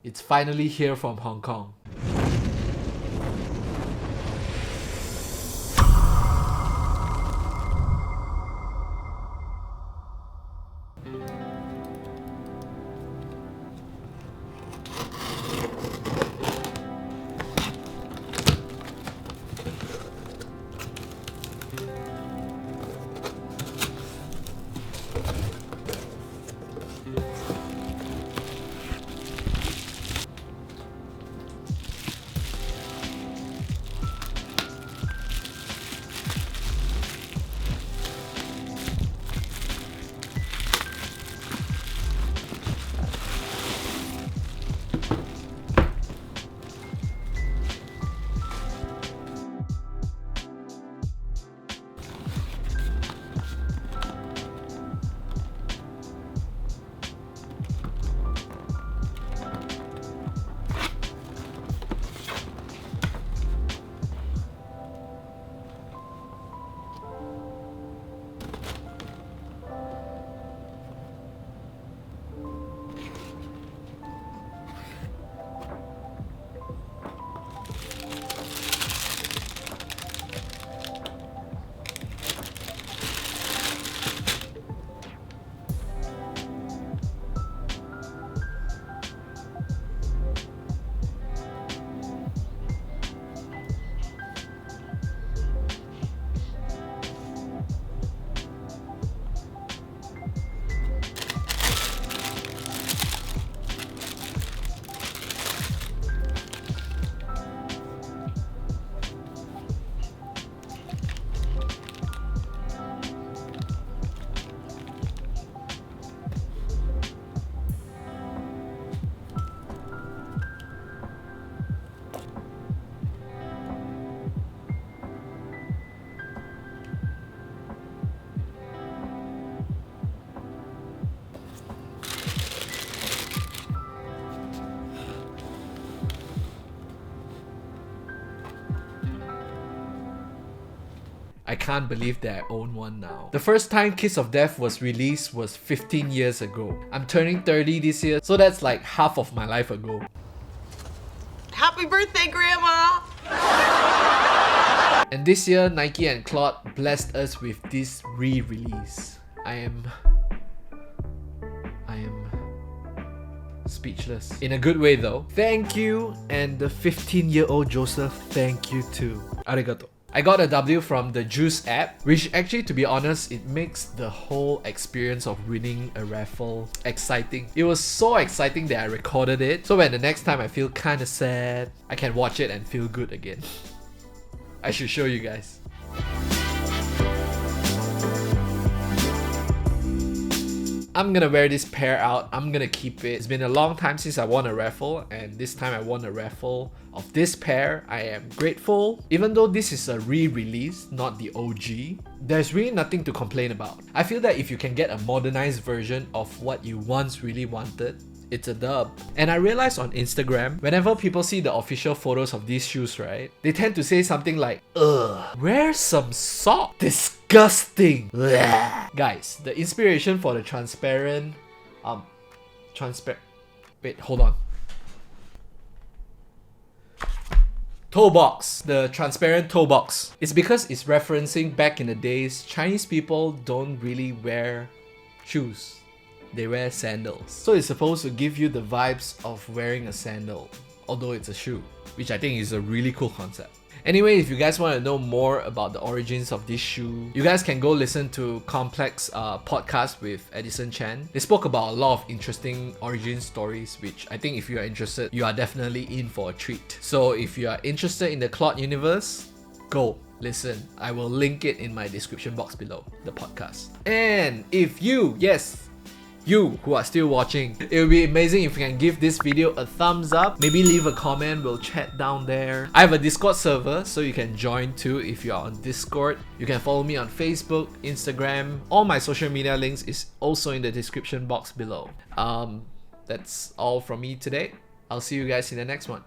It's finally here from Hong Kong. I can't believe that I own one now. The first time Kiss of Death was released was 15 years ago. I'm turning 30 this year, so that's like half of my life ago. Happy birthday, Grandma! And this year, Nike and Clot blessed us with this re-release. I am speechless. In a good way though. Thank you, and the 15-year-old Joseph, thank you too. Arigato. I got a W from the Juice app, which actually, to be honest, it makes the whole experience of winning a raffle exciting. It was so exciting that I recorded it, so when the next time I feel kinda sad, I can watch it and feel good again. I should show you guys. I'm gonna wear this pair out. I'm gonna keep it. It's been a long time since I won a raffle, and this time I won a raffle of this pair. I am grateful. Even though this is a re-release, not the OG, there's really nothing to complain about. I feel that if you can get a modernized version of what you once really wanted, it's a dub. And I realized on Instagram, whenever people see the official photos of these shoes, right, they tend to say something like, ugh, wear some sock. Disgusting. Blech. Guys, the inspiration for the transparent, wait, hold on. Toe box, the transparent toe box. It's because it's referencing back in the days, Chinese people don't really wear shoes. They wear sandals. So it's supposed to give you the vibes of wearing a sandal, although it's a shoe, which I think is a really cool concept. Anyway, if you guys want to know more about the origins of this shoe, you guys can go listen to Complex podcast with Edison Chen. They spoke about a lot of interesting origin stories, which I think if you are interested, you are definitely in for a treat. So if you are interested in the Clot universe, go listen. I will link it in my description box below the podcast. And if you, yes, you who are still watching, it would be amazing if you can give this video a thumbs up. Maybe leave a comment, we'll chat down there. I have a Discord server, so you can join too if you are on Discord. You can follow me on Facebook, Instagram. All my social media links is also in the description box below. That's all from me today. I'll see you guys in the next one.